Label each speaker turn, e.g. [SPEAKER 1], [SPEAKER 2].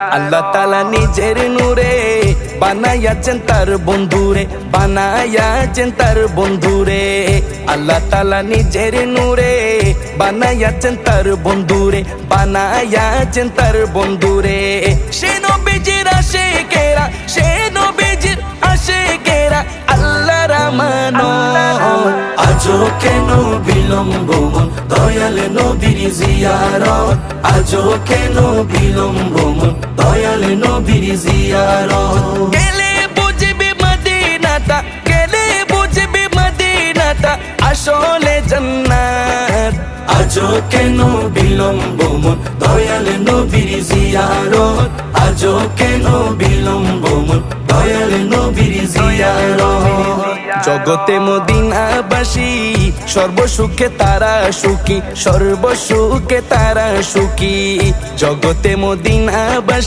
[SPEAKER 1] আল্লাহ তাআলা নিজের নূরে বানায়াছেন তার বন্ধুরে, বানায়াছেন তার বন্ধুরে। আল্লাহ তাআলা নিজের নূরে বানায়াছেন তার বন্ধুরে, বানায়াছেন তার বন্ধুরে। সে নবীজির আশিকেরা, সে নবীজির আশিকেরা আল্লাহর আমানত। আজও কেন বিলম্ব মন দয়াল নবীর জিয়ারত, আজও কেন বিলম্ব মন দয়াল নবীর জিয়ারত। গেলে বুঝবি মদিনাটা, গেলে বুঝবি মদিনাটা আসলে জান্নাত। আজও কেন বিলম্ব মন দয়াল নবীর জিয়ারত, আজও কেন বিলম্ব মন দয়াল নবীর জিয়ারত। জগতে মদিনাবাসী সর্বসুখে তারা সুখী, সর্বসুখে তারা সুখী। জগতে মদিনাবাসী